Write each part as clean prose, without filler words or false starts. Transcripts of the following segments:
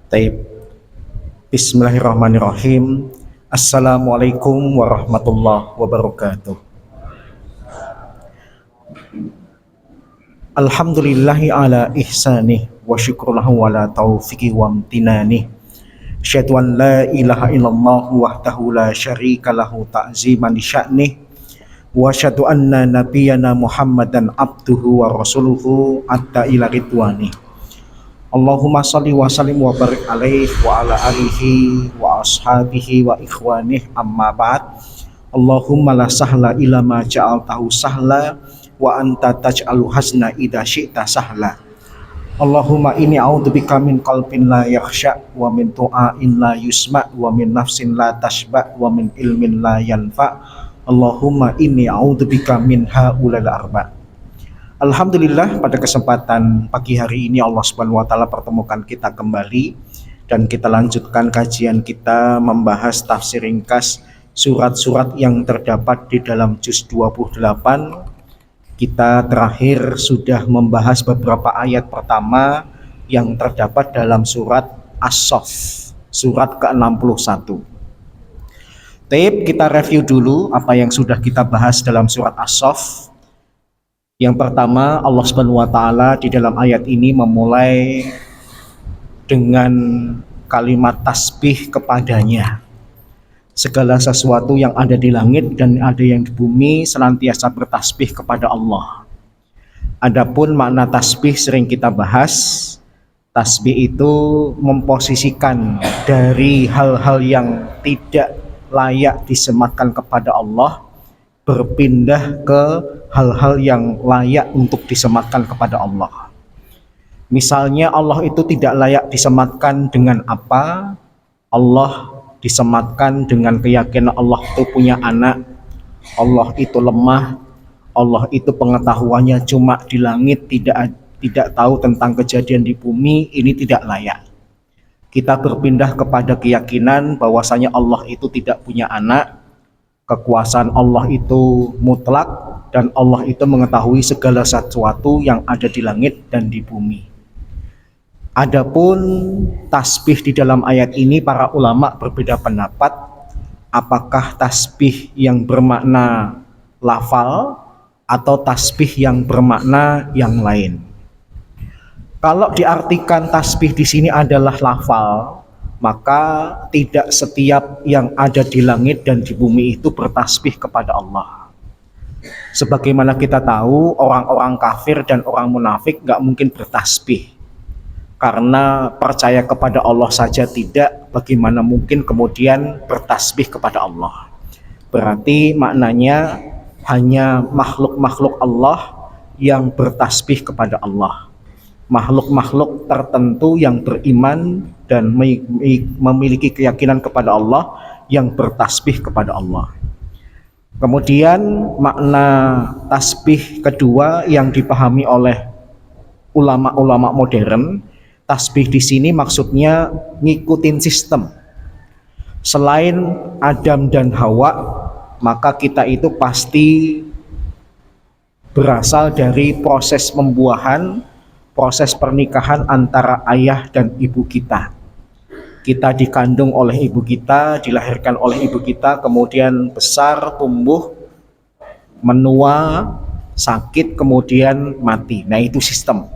Taib. Bismillahirrahmanirrahim. Assalamualaikum warahmatullahi wabarakatuh. Alhamdulillahi ala ihsanih wa syukurlahu ala taufiqi wa amtinani. Asyhadu an la ilaha illallah wahdahu la syarika lahu ta'ziman li sya'nih. Wa asyhadu anna nabiyyana Muhammadan abduhu wa rasuluhu atta ila ridwani. Allahumma salli wa sallim wa barik alaihi wa ala alihi wa ashabihi wa ikhwanih amma ba'd. Allahumma la sahla illa ma ja'altahu sahla wa anta taj'alu hasna idza syi'ta sahla. Allahumma inni a'udzubika min qalbin la yakhsha wa min du'ain la yusma wa min nafsin la tashba wa min ilmin la yanfa. Allahumma inni a'udzubika min haulal arba'. Alhamdulillah, pada kesempatan pagi hari ini Allah Subhanahu wa taala pertemukan kita kembali dan kita lanjutkan kajian kita membahas tafsir ringkas surat-surat yang terdapat di dalam juz 28. Kita terakhir sudah membahas beberapa ayat pertama yang terdapat dalam surat As-Saff, surat ke-61. Taib, kita review dulu apa yang sudah kita bahas dalam surat As-Saff. Yang pertama, Allah Subhanahu wa taala di dalam ayat ini memulai dengan kalimat tasbih kepadanya. Segala sesuatu yang ada di langit dan ada yang di bumi senantiasa bertasbih kepada Allah. Adapun makna tasbih sering kita bahas. Tasbih itu memposisikan dari hal-hal yang tidak layak disematkan kepada Allah berpindah ke hal-hal yang layak untuk disematkan kepada Allah. Misalnya Allah itu tidak layak disematkan dengan apa? Allah disematkan dengan keyakinan Allah itu punya anak, Allah itu lemah, Allah itu pengetahuannya cuma di langit, tidak tahu tentang kejadian di bumi, ini tidak layak. Kita berpindah kepada keyakinan bahwasanya Allah itu tidak punya anak, kekuasaan Allah itu mutlak dan Allah itu mengetahui segala sesuatu yang ada di langit dan di bumi. Adapun tasbih di dalam ayat ini para ulama berbeda pendapat, apakah tasbih yang bermakna lafal atau tasbih yang bermakna yang lain. Kalau diartikan tasbih di sini adalah lafal, maka tidak setiap yang ada di langit dan di bumi itu bertasbih kepada Allah. Sebagaimana kita tahu, orang-orang kafir dan orang munafik gak mungkin bertasbih, karena percaya kepada Allah saja tidak, bagaimana mungkin kemudian bertasbih kepada Allah. Berarti maknanya hanya makhluk-makhluk Allah yang bertasbih kepada Allah, makhluk-makhluk tertentu yang beriman dan memiliki keyakinan kepada Allah yang bertasbih kepada Allah. Kemudian makna tasbih kedua yang dipahami oleh ulama-ulama modern, tasbih di sini maksudnya ngikutin sistem. Selain Adam dan Hawa, maka kita itu pasti berasal dari proses pembuahan, proses pernikahan antara ayah dan ibu kita. Kita dikandung oleh ibu kita, dilahirkan oleh ibu kita, kemudian besar, tumbuh, menua, sakit, kemudian mati. Nah, itu sistem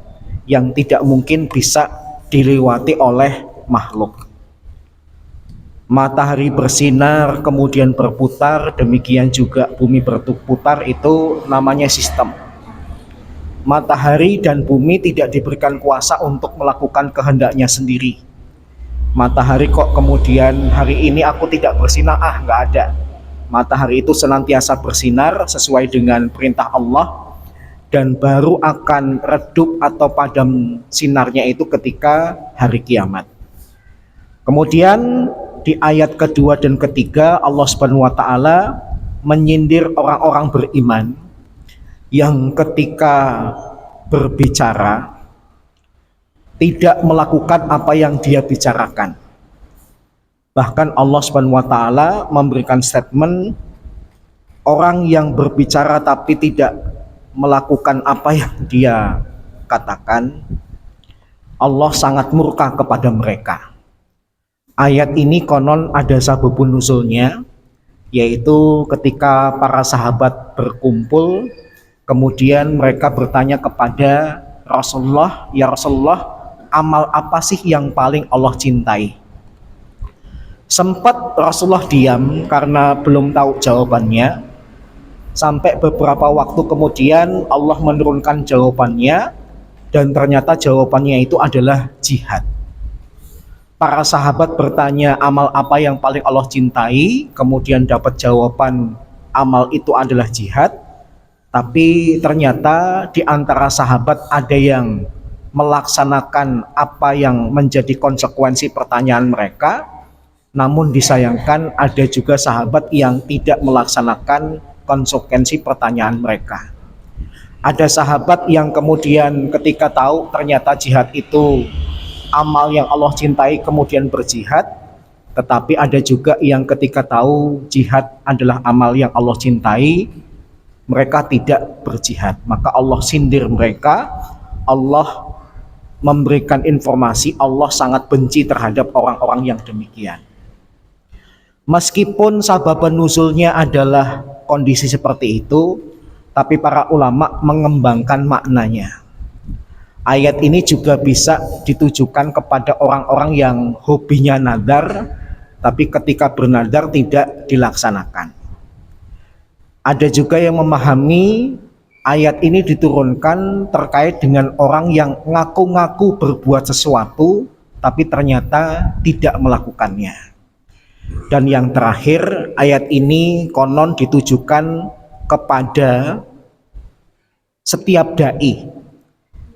yang tidak mungkin bisa dilewati oleh makhluk. Matahari bersinar, kemudian berputar, demikian juga bumi berputar, itu namanya sistem. Matahari dan bumi tidak diberikan kuasa untuk melakukan kehendaknya sendiri. Matahari kok kemudian hari ini aku tidak bersinar, nggak ada. Matahari itu senantiasa bersinar sesuai dengan perintah Allah dan baru akan redup atau padam sinarnya itu ketika hari kiamat. Kemudian di ayat kedua dan ketiga Allah Subhanahu wa taala menyindir orang-orang beriman yang ketika berbicara tidak melakukan apa yang dia bicarakan. Bahkan Allah Subhanahu wa taala memberikan statement, orang yang berbicara tapi tidak melakukan apa yang dia katakan, Allah sangat murka kepada mereka. Ayat ini konon ada sababun nuzulnya, yaitu ketika para sahabat berkumpul, kemudian mereka bertanya kepada Rasulullah, "Ya Rasulullah, amal apa sih yang paling Allah cintai?" Sempat Rasulullah diam karena belum tahu jawabannya. Sampai beberapa waktu kemudian Allah menurunkan jawabannya, dan ternyata jawabannya itu adalah jihad. Para sahabat bertanya amal apa yang paling Allah cintai, kemudian dapat jawaban amal itu adalah jihad. Tapi ternyata di antara sahabat ada yang melaksanakan apa yang menjadi konsekuensi pertanyaan mereka, namun disayangkan ada juga sahabat yang tidak melaksanakan konsekuensi pertanyaan mereka. Ada sahabat yang kemudian ketika tahu ternyata jihad itu amal yang Allah cintai kemudian berjihad, tetapi ada juga yang ketika tahu jihad adalah amal yang Allah cintai, mereka tidak berjihad. Maka Allah sindir mereka, Allah memberikan informasi Allah sangat benci terhadap orang-orang yang demikian. Meskipun sabab nuzulnya adalah kondisi seperti itu, tapi para ulama mengembangkan maknanya. Ayat ini juga bisa ditujukan kepada orang-orang yang hobinya nadar, tapi ketika bernadar tidak dilaksanakan. Ada juga yang memahami ayat ini diturunkan terkait dengan orang yang ngaku-ngaku berbuat sesuatu, tapi ternyata tidak melakukannya. Dan yang terakhir, ayat ini konon ditujukan kepada setiap dai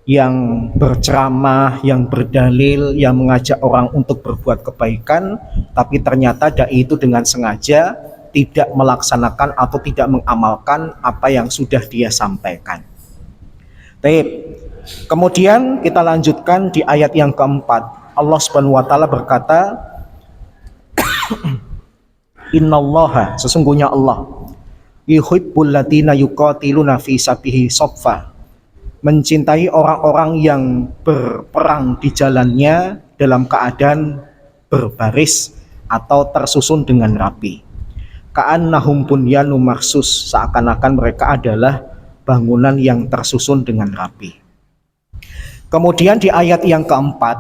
yang berceramah, yang berdalil, yang mengajak orang untuk berbuat kebaikan, tapi ternyata dai itu dengan sengaja tidak melaksanakan atau tidak mengamalkan apa yang sudah dia sampaikan. Baik. Kemudian kita lanjutkan di ayat yang keempat. Allah Subhanahu wa taala berkata, "Innallaha, sesungguhnya Allah, yuhibbul ladzina yuqatiluna fi sabilihi shaffa," mencintai orang-orang yang berperang di jalannya dalam keadaan berbaris atau tersusun dengan rapi. Ka'annahum bunyanun marsus, seakan-akan mereka adalah bangunan yang tersusun dengan rapi. Kemudian di ayat yang keempat,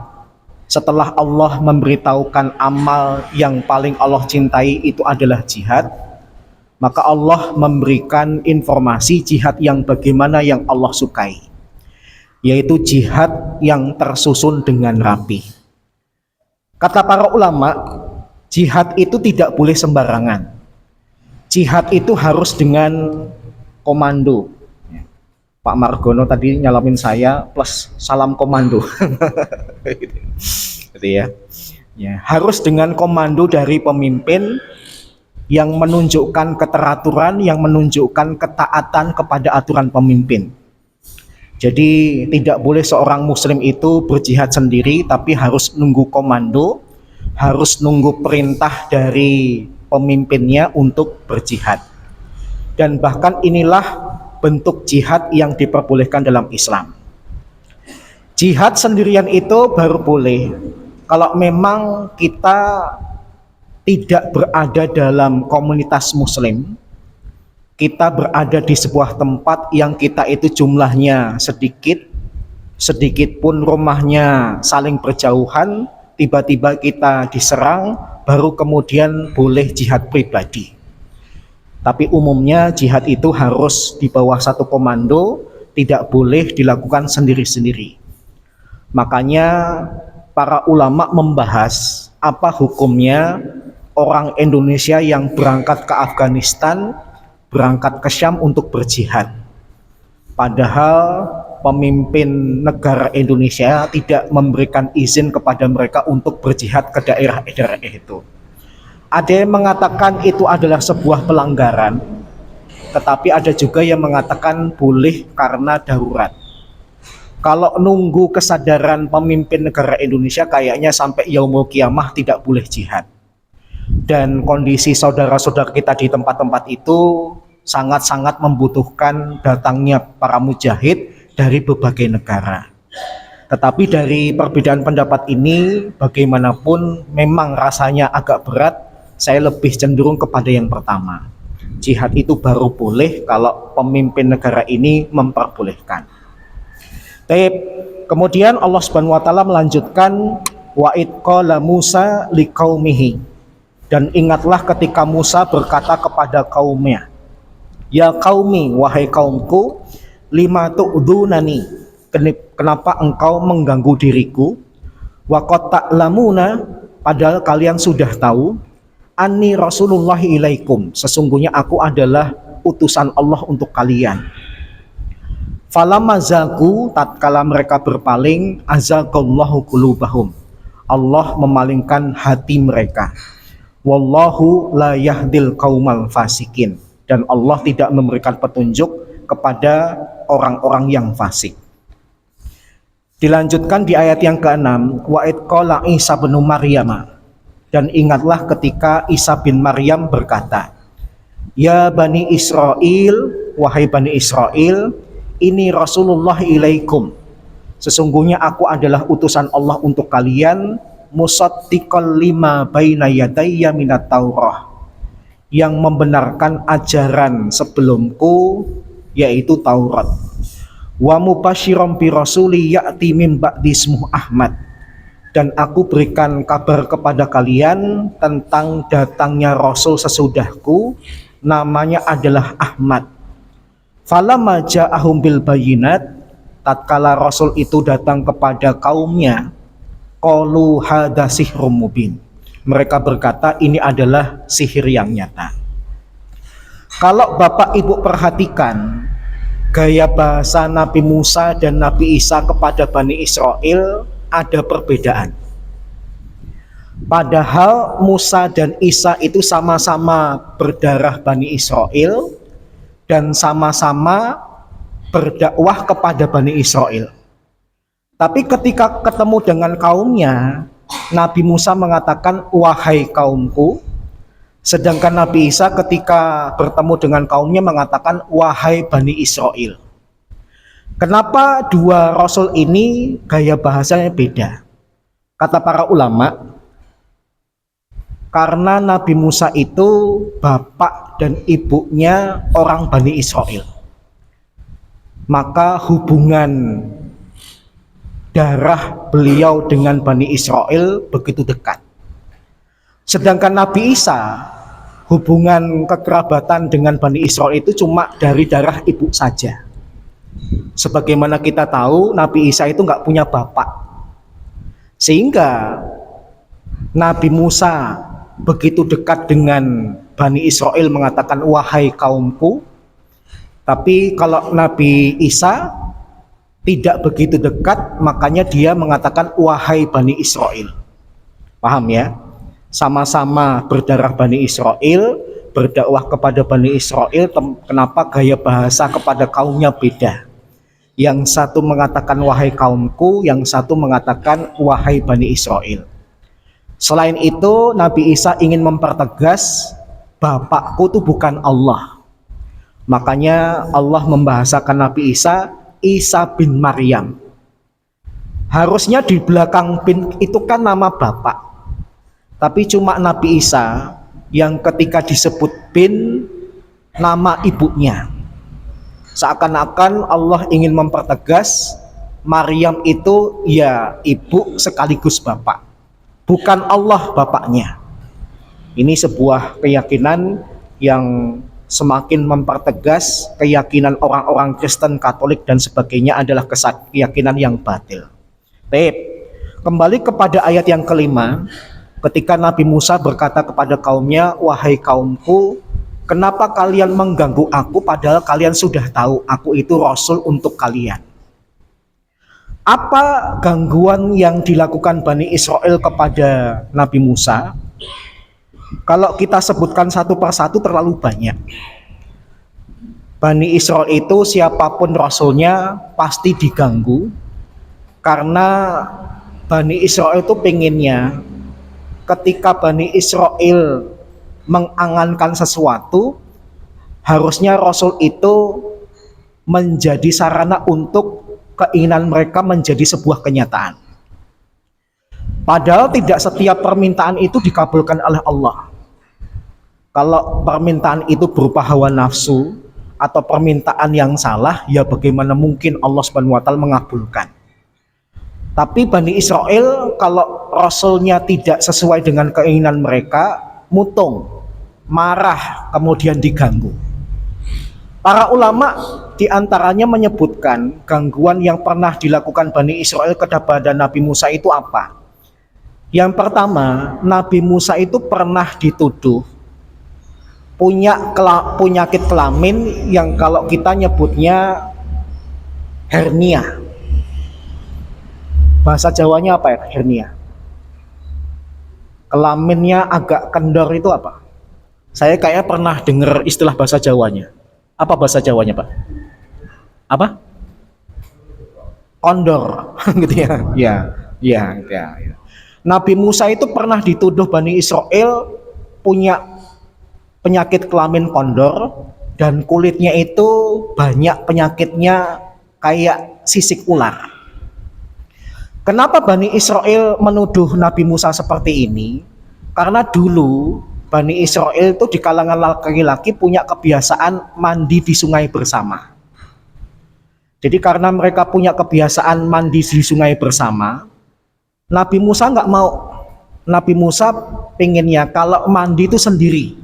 setelah Allah memberitahukan amal yang paling Allah cintai itu adalah jihad, maka Allah memberikan informasi jihad yang bagaimana yang Allah sukai, yaitu jihad yang tersusun dengan rapi. Kata para ulama, jihad itu tidak boleh sembarangan. Jihad itu harus dengan komando. Pak Margono tadi nyalamin saya plus salam komando. Gitu ya. Ya, harus dengan komando dari pemimpin yang menunjukkan keteraturan, yang menunjukkan ketaatan kepada aturan pemimpin. Jadi tidak boleh seorang muslim itu berjihad sendiri, tapi harus nunggu komando, harus nunggu perintah dari pemimpinnya untuk berjihad. Dan bahkan inilah bentuk jihad yang diperbolehkan dalam Islam. Jihad sendirian itu baru boleh kalau memang kita tidak berada dalam komunitas muslim, kita berada di sebuah tempat yang kita itu jumlahnya sedikit, sedikit pun rumahnya saling berjauhan, tiba-tiba kita diserang, baru kemudian boleh jihad pribadi. Tapi umumnya jihad itu harus di bawah satu komando, tidak boleh dilakukan sendiri-sendiri. Makanya para ulama membahas apa hukumnya orang Indonesia yang berangkat ke Afghanistan, berangkat ke Syam untuk berjihad. Padahal pemimpin negara Indonesia tidak memberikan izin kepada mereka untuk berjihad ke daerah-daerah itu. Ada yang mengatakan itu adalah sebuah pelanggaran, tetapi ada juga yang mengatakan boleh karena darurat. Kalau nunggu kesadaran pemimpin negara Indonesia, kayaknya sampai yaumul kiamah tidak boleh jihad. Dan kondisi saudara-saudara kita di tempat-tempat itu sangat-sangat membutuhkan datangnya para mujahid dari berbagai negara. Tetapi dari perbedaan pendapat ini, bagaimanapun memang rasanya agak berat, saya lebih cenderung kepada yang pertama. Jihad itu baru boleh kalau pemimpin negara ini memperbolehkan. Baik, kemudian Allah Subhanahu wa taala melanjutkan wa id qala Musa liqaumihi, dan ingatlah ketika Musa berkata kepada kaumnya, ya qaumi, wahai kaumku, lima tu'dunani, kenapa engkau mengganggu diriku, wa qad ta'lamuna, padahal kalian sudah tahu, anni rasulullah ilaikum, sesungguhnya aku adalah utusan Allah untuk kalian. Falamma zagu, tatkala mereka berpaling, azaqallahu qulubahum, Allah memalingkan hati mereka. Wallahu la yahdil qaumal fasikin, dan Allah tidak memberikan petunjuk kepada orang-orang yang fasik. Dilanjutkan di ayat yang ke-6, wa id qala Isa bin Maryam, dan ingatlah ketika Isa bin Maryam berkata, ya Bani Israel, wahai Bani Israel, ini Rasulullah ilaikum, sesungguhnya aku adalah utusan Allah untuk kalian, musaddiqal lima baina yadayya minat Taurah, yang membenarkan ajaran sebelumku yaitu Taurat, wa mubasyiran bi rasuli ya'ti min ba'di ismuhu Ahmad, dan aku berikan kabar kepada kalian tentang datangnya Rasul sesudahku, namanya adalah Ahmad. Falamma ja'ahum bil bayyinat, tatkala Rasul itu datang kepada kaumnya, qalu hadza sihrun mubin, mereka berkata ini adalah sihir yang nyata. Kalau Bapak Ibu perhatikan gaya bahasa Nabi Musa dan Nabi Isa kepada Bani Israel ada perbedaan. Padahal Musa dan Isa itu sama-sama berdarah Bani Israel dan sama-sama berdakwah kepada Bani Israel. Tapi ketika ketemu dengan kaumnya, Nabi Musa mengatakan wahai kaumku, sedangkan Nabi Isa ketika bertemu dengan kaumnya mengatakan wahai Bani Israel. Kenapa dua rasul ini gaya bahasanya beda? Kata para ulama, karena Nabi Musa itu bapak dan ibunya orang Bani Israel, maka hubungan darah beliau dengan Bani Israel begitu dekat. Sedangkan Nabi Isa, hubungan kekerabatan dengan Bani Israel itu cuma dari darah ibu saja. Sebagaimana kita tahu, Nabi Isa itu nggak punya bapak, sehingga Nabi Musa begitu dekat dengan Bani Israel mengatakan wahai kaumku. Tapi kalau Nabi Isa tidak begitu dekat, makanya dia mengatakan wahai Bani Israel. Paham ya? Sama-sama berdarah Bani Israel, berdakwah kepada Bani Israel, kenapa gaya bahasa kepada kaumnya beda? Yang satu mengatakan wahai kaumku, yang satu mengatakan wahai Bani Israel. Selain itu, Nabi Isa ingin mempertegas bapakku itu bukan Allah. Makanya Allah membahasakan Nabi Isa Isa bin Maryam. Harusnya di belakang bin itu kan nama bapak, tapi cuma Nabi Isa yang ketika disebut bin nama ibunya. Seakan-akan Allah ingin mempertegas Maryam itu ya ibu sekaligus bapak, bukan Allah bapaknya. Ini sebuah keyakinan yang semakin mempertegas keyakinan orang-orang Kristen, Katolik dan sebagainya adalah keyakinan yang batil. Baik, kembali kepada ayat yang kelima, ketika Nabi Musa berkata kepada kaumnya, wahai kaumku, kenapa kalian mengganggu aku padahal kalian sudah tahu aku itu Rasul untuk kalian. Apa gangguan yang dilakukan Bani Israel kepada Nabi Musa? Kalau kita sebutkan satu persatu terlalu banyak. Bani Israel itu siapapun rasulnya pasti diganggu, karena Bani Israel itu pengennya ketika Bani Israel mengangankan sesuatu, harusnya rasul itu menjadi sarana untuk keinginan mereka menjadi sebuah kenyataan. Padahal tidak setiap permintaan itu dikabulkan oleh Allah. Kalau permintaan itu berupa hawa nafsu atau permintaan yang salah, ya bagaimana mungkin Allah Subhanahu wa taala mengabulkan. Tapi Bani Israel kalau Rasulnya tidak sesuai dengan keinginan mereka, mutung, marah, kemudian diganggu. Para ulama diantaranya menyebutkan gangguan yang pernah dilakukan Bani Israel kepada Nabi Musa itu apa? Yang pertama, Nabi Musa itu pernah dituduh punya penyakit kelamin yang kalau kita nyebutnya hernia. Bahasa Jawanya apa ya hernia? Kelaminnya agak kendor itu apa? Saya kayaknya pernah dengar istilah bahasa Jawanya. Apa bahasa Jawanya, Pak? Apa? Kondor, gitu ya. Ya. Nabi Musa itu pernah dituduh Bani Israel punya penyakit kelamin kondor dan kulitnya itu banyak penyakitnya kayak sisik ular. Kenapa Bani Israel menuduh Nabi Musa seperti ini? Karena dulu Bani Israel itu di kalangan laki-laki punya kebiasaan mandi di sungai bersama. Jadi karena mereka punya kebiasaan mandi di sungai bersama, Nabi Musa nggak mau. Nabi Musa pengennya kalau mandi itu sendiri.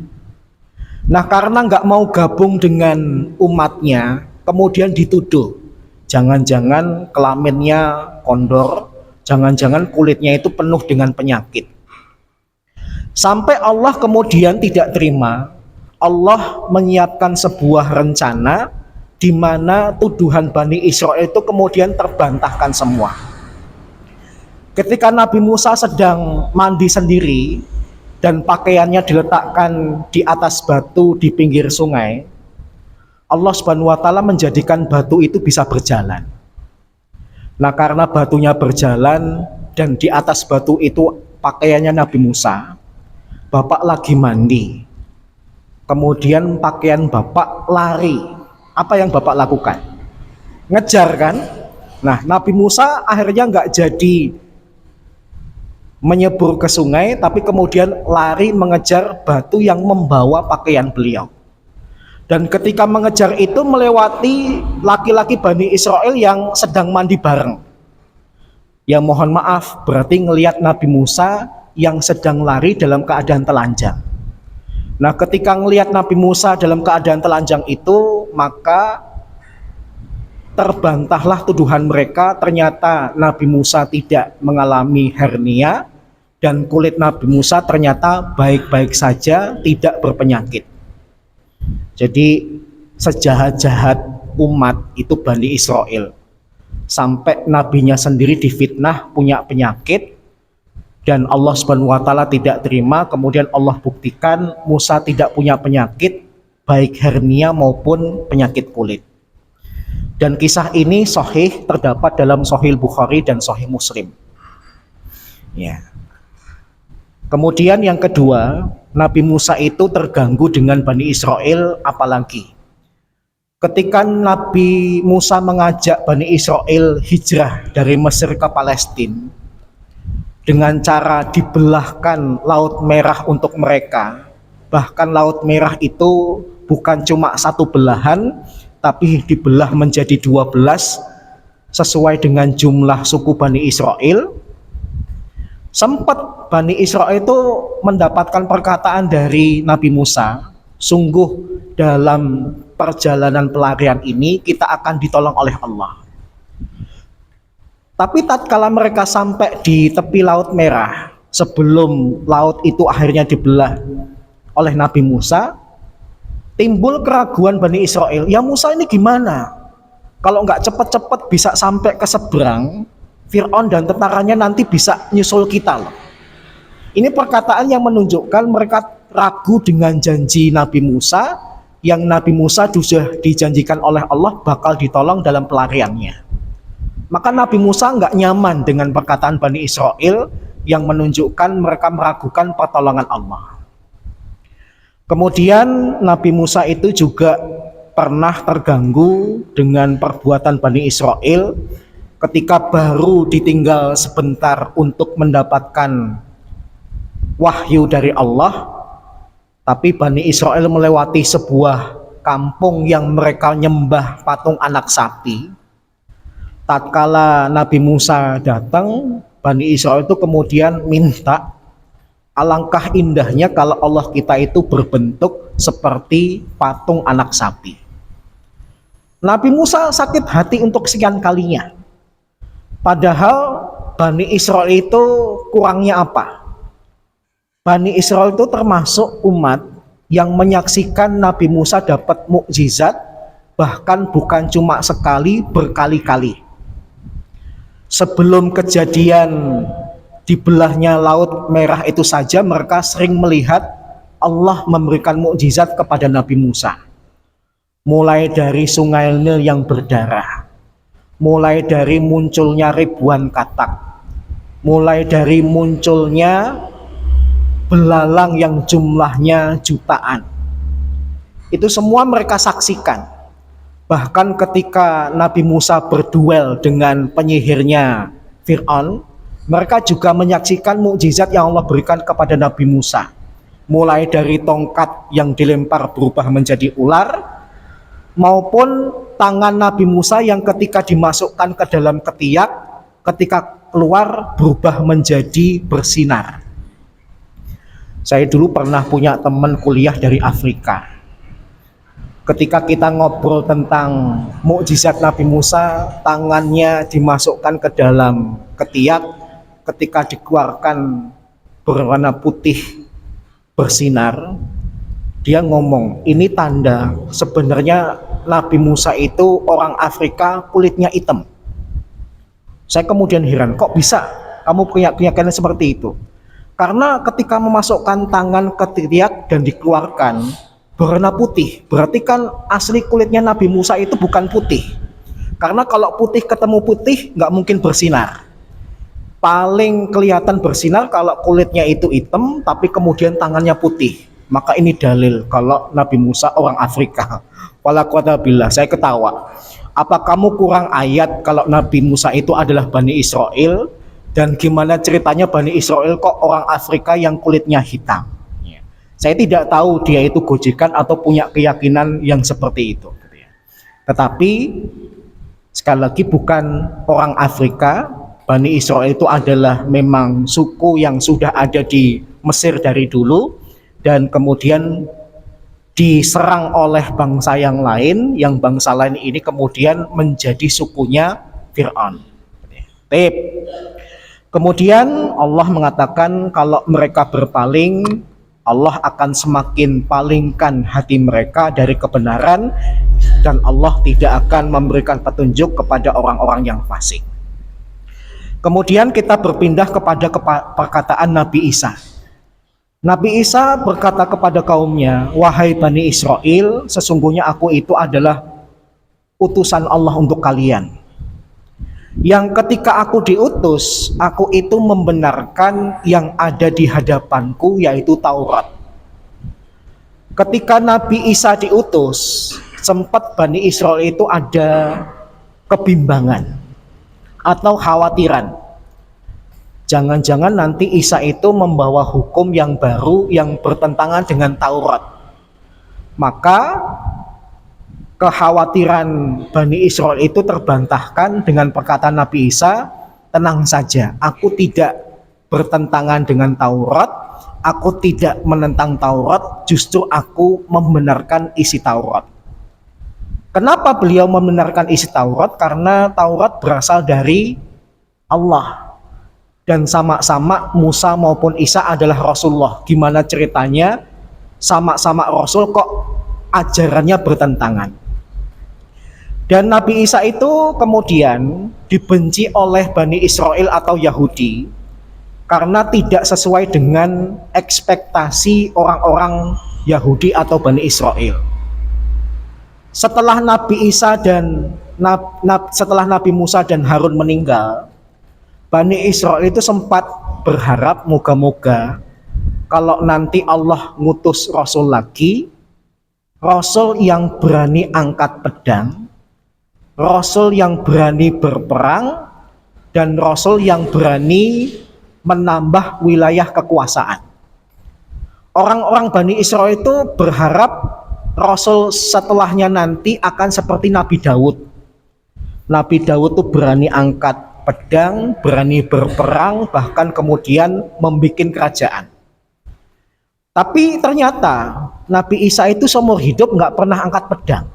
Nah karena nggak mau gabung dengan umatnya, kemudian dituduh, jangan-jangan kelaminnya kondor, jangan-jangan kulitnya itu penuh dengan penyakit. Sampai Allah kemudian tidak terima, Allah menyiapkan sebuah rencana di mana tuduhan Bani Israel itu kemudian terbantahkan semua. Ketika Nabi Musa sedang mandi sendiri dan pakaiannya diletakkan di atas batu di pinggir sungai, Allah Subhanahu wa taala menjadikan batu itu bisa berjalan. Nah, karena batunya berjalan dan di atas batu itu pakaiannya Nabi Musa, Bapak lagi mandi. Kemudian pakaian Bapak lari. Apa yang Bapak lakukan? Ngejar kan? Nah, Nabi Musa akhirnya nggak jadi menyebur ke sungai, tapi kemudian lari mengejar batu yang membawa pakaian beliau. Dan ketika mengejar itu melewati laki-laki Bani Israel yang sedang mandi bareng. Ya mohon maaf, berarti ngelihat Nabi Musa yang sedang lari dalam keadaan telanjang. Nah ketika ngelihat Nabi Musa dalam keadaan telanjang itu, maka terbantahlah tuduhan mereka. Ternyata Nabi Musa tidak mengalami hernia dan kulit Nabi Musa ternyata baik-baik saja, tidak berpenyakit. Jadi sejahat-jahat umat itu Bani Israel, sampai nabinya sendiri difitnah punya penyakit dan Allah Subhanahu wa taala tidak terima. Kemudian Allah buktikan Musa tidak punya penyakit baik hernia maupun penyakit kulit. Dan kisah ini sahih, terdapat dalam Sahih Bukhari dan Sahih Muslim. Ya. Kemudian yang kedua, Nabi Musa itu terganggu dengan Bani Israel apalagi. Ketika Nabi Musa mengajak Bani Israel hijrah dari Mesir ke Palestina dengan cara dibelahkan Laut Merah untuk mereka. Bahkan Laut Merah itu bukan cuma satu belahan, tapi dibelah menjadi 12 sesuai dengan jumlah suku Bani Israel. Sempat Bani Israel itu mendapatkan perkataan dari Nabi Musa, sungguh dalam perjalanan pelarian ini kita akan ditolong oleh Allah. Tapi tatkala mereka sampai di tepi Laut Merah, sebelum laut itu akhirnya dibelah oleh Nabi Musa, timbul keraguan Bani Israel. Ya Musa ini gimana? Kalau nggak cepat-cepat bisa sampai ke seberang, Fir'aun dan tentaranya nanti bisa nyusul kita loh. Ini perkataan yang menunjukkan mereka ragu dengan janji Nabi Musa, yang Nabi Musa sudah dijanjikan oleh Allah bakal ditolong dalam pelariannya. Maka Nabi Musa nggak nyaman dengan perkataan Bani Israel yang menunjukkan mereka meragukan pertolongan Allah. Kemudian Nabi Musa itu juga pernah terganggu dengan perbuatan Bani Israel ketika baru ditinggal sebentar untuk mendapatkan wahyu dari Allah, tapi Bani Israel melewati sebuah kampung yang mereka nyembah patung anak sapi. Tatkala Nabi Musa datang, Bani Israel itu kemudian minta, alangkah indahnya kalau Allah kita itu berbentuk seperti patung anak sapi. Nabi Musa sakit hati untuk sekian kalinya. Padahal Bani Israel itu kurangnya apa? Bani Israel itu termasuk umat yang menyaksikan Nabi Musa dapat mukjizat, bahkan bukan cuma sekali, berkali-kali. Sebelum kejadian dibelahnya Laut Merah itu saja, mereka sering melihat Allah memberikan mukjizat kepada Nabi Musa. Mulai dari sungai Nil yang berdarah, mulai dari munculnya ribuan katak, mulai dari munculnya belalang yang jumlahnya jutaan. Itu semua mereka saksikan. Bahkan ketika Nabi Musa berduel dengan penyihirnya Fir'aun, mereka juga menyaksikan mukjizat yang Allah berikan kepada Nabi Musa. Mulai dari tongkat yang dilempar berubah menjadi ular, maupun tangan Nabi Musa yang ketika dimasukkan ke dalam ketiak, ketika keluar berubah menjadi bersinar. Saya dulu pernah punya teman kuliah dari Afrika. Ketika kita ngobrol tentang mukjizat Nabi Musa, tangannya dimasukkan ke dalam ketiak, ketika dikeluarkan berwarna putih bersinar, dia ngomong, ini tanda sebenarnya Nabi Musa itu orang Afrika, kulitnya hitam. Saya kemudian heran, kok bisa kamu punya keyakinan seperti itu? Karena ketika memasukkan tangan ke ketiak dan dikeluarkan berwarna putih, berarti kan asli kulitnya Nabi Musa itu bukan putih. Karena kalau putih ketemu putih nggak mungkin bersinar. Paling kelihatan bersinar kalau kulitnya itu hitam tapi kemudian tangannya putih. Maka ini dalil kalau Nabi Musa orang Afrika. Wala quwata billah, saya ketawa. Apa kamu kurang ayat kalau Nabi Musa itu adalah Bani Israel? Dan gimana ceritanya Bani Israel kok orang Afrika yang kulitnya hitam? Saya tidak tahu dia itu gojekan atau punya keyakinan yang seperti itu. Tetapi sekali lagi bukan orang Afrika. Bani Israel itu adalah memang suku yang sudah ada di Mesir dari dulu, dan kemudian diserang oleh bangsa yang lain, yang bangsa lain ini kemudian menjadi sukunya Fir'aun. Kemudian Allah mengatakan kalau mereka berpaling, Allah akan semakin palingkan hati mereka dari kebenaran, dan Allah tidak akan memberikan petunjuk kepada orang-orang yang fasik. Kemudian kita berpindah kepada perkataan Nabi Isa. Nabi Isa berkata kepada kaumnya, wahai Bani Israel, sesungguhnya aku itu adalah utusan Allah untuk kalian. Yang ketika aku diutus, aku itu membenarkan yang ada di hadapanku, yaitu Taurat. Ketika Nabi Isa diutus, sempat Bani Israel itu ada kebimbangan atau khawatiran. Jangan-jangan nanti Isa itu membawa hukum yang baru yang bertentangan dengan Taurat. Maka kekhawatiran Bani Israel itu terbantahkan dengan perkataan Nabi Isa, tenang saja, aku tidak bertentangan dengan Taurat, aku tidak menentang Taurat, justru aku membenarkan isi Taurat. Kenapa beliau membenarkan isi Taurat? Karena Taurat berasal dari Allah, dan sama-sama Musa maupun Isa adalah Rasulullah. Gimana ceritanya sama-sama Rasul kok ajarannya bertentangan? Dan Nabi Isa itu kemudian dibenci oleh Bani Israel atau Yahudi karena tidak sesuai dengan ekspektasi orang-orang Yahudi atau Bani Israel. Setelah Nabi Isa dan setelah Nabi Musa dan Harun meninggal, Bani Israel itu sempat berharap moga-moga kalau nanti Allah ngutus Rasul lagi, Rasul yang berani angkat pedang, Rasul yang berani berperang, dan Rasul yang berani menambah wilayah kekuasaan. Orang-orang Bani Israil itu berharap Rasul setelahnya nanti akan seperti Nabi Daud. Nabi Daud itu berani angkat pedang, berani berperang, bahkan kemudian membuat kerajaan. Tapi ternyata Nabi Isa itu seumur hidup nggak pernah angkat pedang.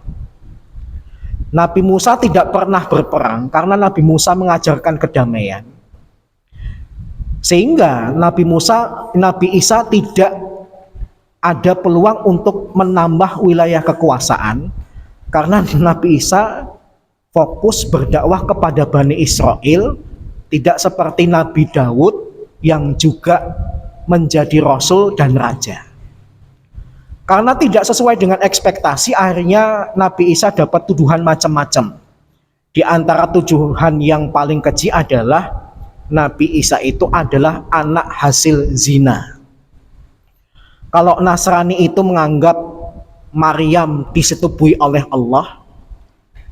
Nabi Musa tidak pernah berperang karena Nabi Musa mengajarkan kedamaian. Sehingga Nabi Isa tidak ada peluang untuk menambah wilayah kekuasaan karena Nabi Isa fokus berdakwah kepada Bani Israel, tidak seperti Nabi Daud yang juga menjadi rasul dan raja. Karena tidak sesuai dengan ekspektasi, akhirnya Nabi Isa dapat tuduhan macam-macam. Di antara tuduhan yang paling keji adalah Nabi Isa itu adalah anak hasil zina. Kalau Nasrani itu menganggap Maryam disetubui oleh Allah,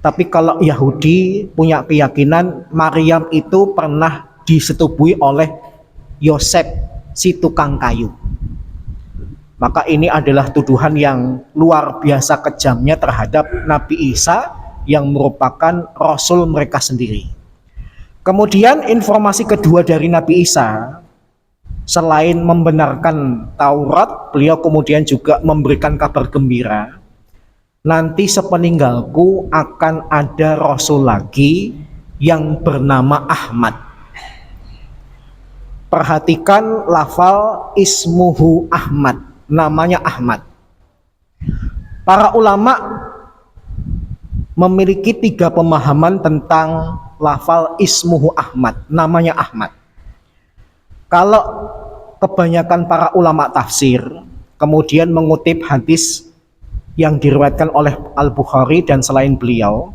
tapi kalau Yahudi punya keyakinan Maryam itu pernah disetubui oleh Yosef si tukang kayu. Maka ini adalah tuduhan yang luar biasa kejamnya terhadap Nabi Isa yang merupakan rasul mereka sendiri. Kemudian informasi kedua dari Nabi Isa, selain membenarkan Taurat, beliau kemudian juga memberikan kabar gembira. Nanti sepeninggalku akan ada rasul lagi yang bernama Ahmad. Perhatikan lafal ismuhu Ahmad, namanya Ahmad. Para ulama memiliki 3 pemahaman tentang lafal ismuhu Ahmad, namanya Ahmad. Kalau kebanyakan para ulama tafsir kemudian mengutip hadis yang diriwayatkan oleh Al-Bukhari dan selain beliau,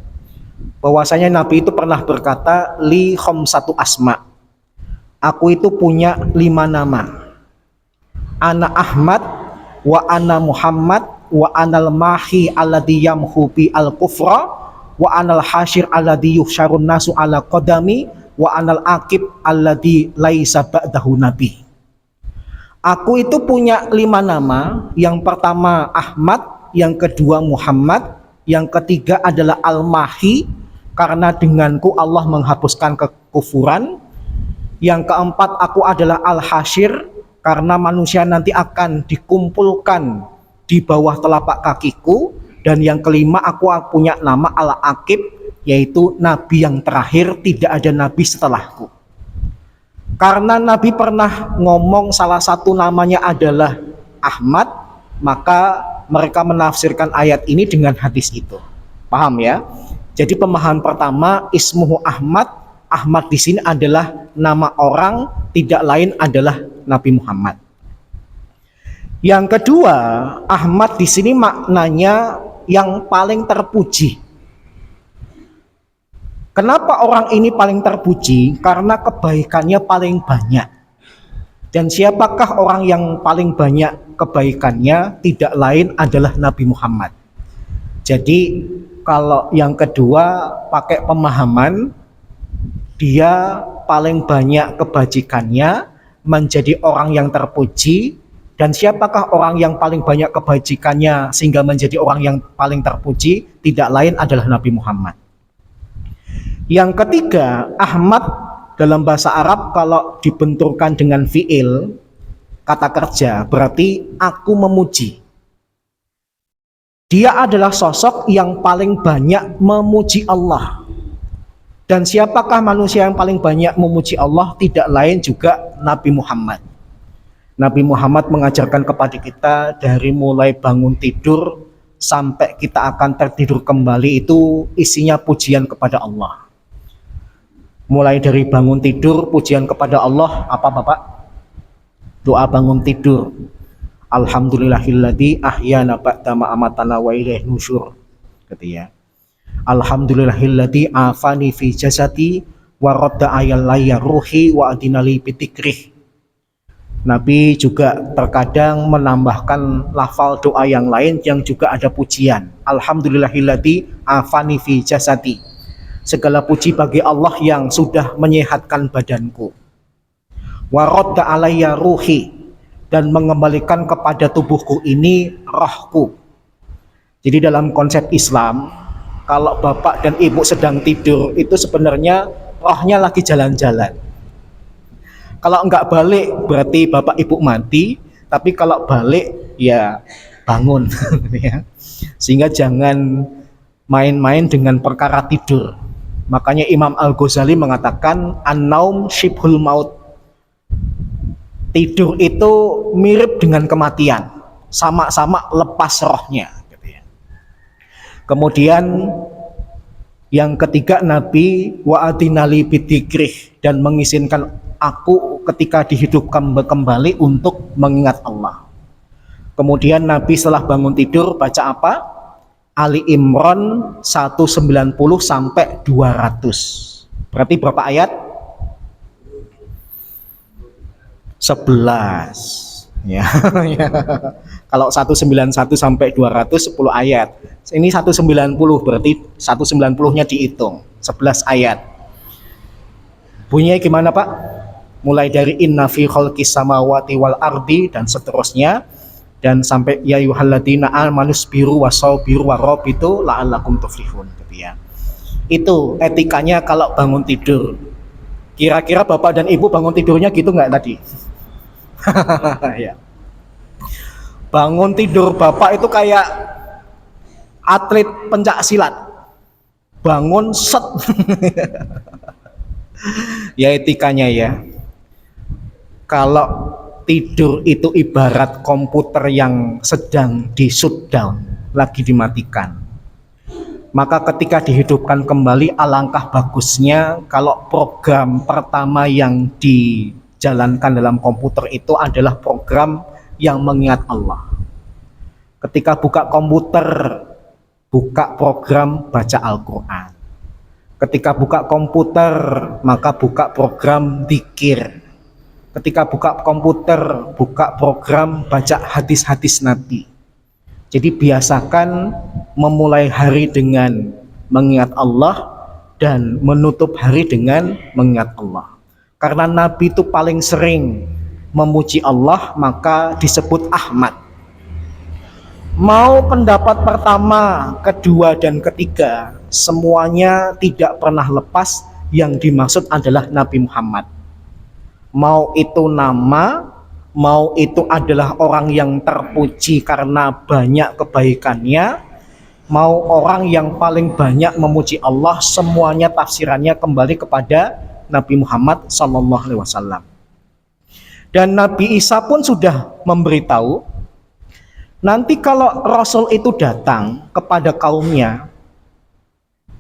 bahwasanya Nabi itu pernah berkata, li khamsatu asma, aku itu punya 5 nama. Ana Ahmad, wa ana Muhammad, wa anal mahi alladhi yamhu bi al-kufra, wa anal hasyir alladhi yuhsyarun nasu ala qadami, wa anal aqib alladhi laisa ba'dahu nabi. Aku itu punya 5 nama. Yang pertama Ahmad, yang kedua Muhammad, yang ketiga adalah Al-Mahi, karena denganku Allah menghapuskan kekufuran. Yang keempat aku adalah Al-Hasyir, karena manusia nanti akan dikumpulkan di bawah telapak kakiku. Dan yang kelima aku punya nama Al-Aqib, yaitu nabi yang terakhir, tidak ada nabi setelahku. Karena Nabi pernah ngomong salah satu namanya adalah Ahmad, maka mereka menafsirkan ayat ini dengan hadis itu. Paham ya? Jadi pemahaman pertama, ismuhu Ahmad, Ahmad di sini adalah nama orang, tidak lain adalah Nabi Muhammad. Yang kedua, Ahmad di sini maknanya yang paling terpuji. Kenapa orang ini paling terpuji? Karena kebaikannya paling banyak. Dan siapakah orang yang paling banyak kebaikannya? Tidak lain adalah Nabi Muhammad. Jadi kalau yang kedua pakai pemahaman, dia paling banyak kebajikannya, menjadi orang yang terpuji. Dan siapakah orang yang paling banyak kebajikannya sehingga menjadi orang yang paling terpuji? Tidak lain adalah Nabi Muhammad. Yang ketiga, Ahmad dalam bahasa Arab kalau dibenturkan dengan fiil, kata kerja, berarti aku memuji. Dia adalah sosok yang paling banyak memuji Allah. Dan siapakah manusia yang paling banyak memuji Allah? Tidak lain juga Nabi Muhammad. Nabi Muhammad mengajarkan kepada kita dari mulai bangun tidur sampai kita akan tertidur kembali itu isinya pujian kepada Allah. Mulai dari bangun tidur, pujian kepada Allah, apa Bapak? Doa bangun tidur. Alhamdulillahilladzi ahyana ba'da ma amatana wa ilaihi nusyur. Gitu ya. Alhamdulillahilladzi afani fi jasadi wa radda ayalaya ruhi wa adinali bitikrih. Nabi juga terkadang menambahkan lafal doa yang lain yang juga ada pujian. Alhamdulillahilladzi afani fi jasadi. Segala puji bagi Allah yang sudah menyehatkan badanku. Wa radda alayya ruhi, dan mengembalikan kepada tubuhku ini rohku. Jadi dalam konsep Islam, kalau bapak dan ibu sedang tidur itu sebenarnya rohnya lagi jalan-jalan. Kalau enggak balik berarti bapak ibu mati, tapi kalau balik ya bangun ya. Sehingga jangan main-main dengan perkara tidur. Makanya Imam Al-Ghazali mengatakan an-naum syibhul maut. Tidur itu mirip dengan kematian, sama-sama lepas rohnya. Kemudian yang ketiga, Nabi wa'adinali bidikrih, dan mengizinkan aku ketika dihidupkan kembali untuk mengingat Allah. Kemudian Nabi setelah bangun tidur baca apa? Ali Imran 190 sampai 200. Berarti berapa ayat? 11. Ya, ya. Kalau 191 sampai 200 10 ayat. Ini 190, berarti 190-nya dihitung 11 ayat. Bunyinya gimana, Pak? Mulai dari inna fi khalqis samawati wal ardi dan seterusnya, dan sampai ya ayyuhalladzina amanu sabiru wasabiru warabitu la'allakum tuflihun gitu ya. Itu etikanya kalau bangun tidur. Kira-kira Bapak dan Ibu bangun tidurnya gitu nggak tadi? Ya. Bangun tidur Bapak itu kayak atlet pencak silat. Bangun set. Ya etikanya ya. Kalau tidur itu ibarat komputer yang sedang di shutdown, lagi dimatikan. Maka ketika dihidupkan kembali, alangkah bagusnya kalau program pertama yang dijalankan dalam komputer itu adalah program yang mengingat Allah. Ketika buka komputer, buka program baca Al-Quran. Ketika buka komputer, maka buka program dzikir. Ketika buka komputer, buka program baca hadis-hadis Nabi. Jadi biasakan memulai hari dengan mengingat Allah dan menutup hari dengan mengingat Allah. Karena Nabi itu paling sering memuji Allah, maka disebut Ahmad. Mau pendapat pertama, kedua, dan ketiga, semuanya tidak pernah lepas yang dimaksud adalah Nabi Muhammad. Mau itu nama, mau itu adalah orang yang terpuji karena banyak kebaikannya, mau orang yang paling banyak memuji Allah, semuanya tafsirannya kembali kepada Nabi Muhammad SAW. Dan Nabi Isa pun sudah memberitahu, nanti kalau Rasul itu datang kepada kaumnya,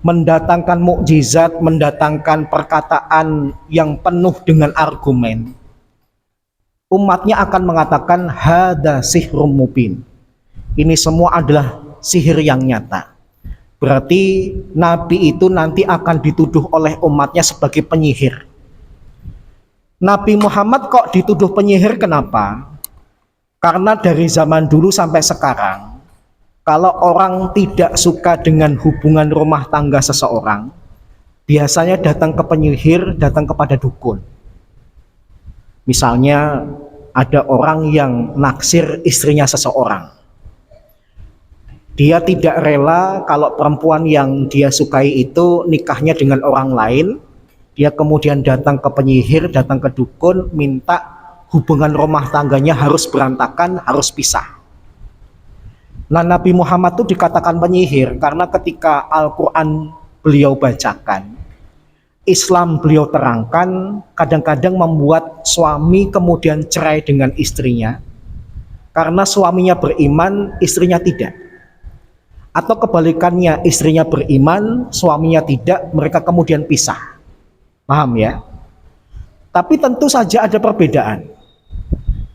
mendatangkan mukjizat, mendatangkan perkataan yang penuh dengan argumen, umatnya akan mengatakan hada sihrum mubin. Ini semua adalah sihir yang nyata. Berarti Nabi itu nanti akan dituduh oleh umatnya sebagai penyihir. Nabi Muhammad kok dituduh penyihir, kenapa? Karena dari zaman dulu sampai sekarang, kalau orang tidak suka dengan hubungan rumah tangga seseorang, biasanya datang ke penyihir, datang kepada dukun. Misalnya ada orang yang naksir istrinya seseorang. Dia tidak rela kalau perempuan yang dia sukai itu nikahnya dengan orang lain. Dia kemudian datang ke penyihir, datang ke dukun, minta hubungan rumah tangganya harus berantakan, harus pisah. Nah, Nabi Muhammad itu dikatakan penyihir karena ketika Al-Quran beliau bacakan, Islam beliau terangkan, kadang-kadang membuat suami kemudian cerai dengan istrinya karena suaminya beriman, istrinya tidak. Atau kebalikannya, istrinya beriman, suaminya tidak, mereka kemudian pisah. Paham ya? Tapi tentu saja ada perbedaan.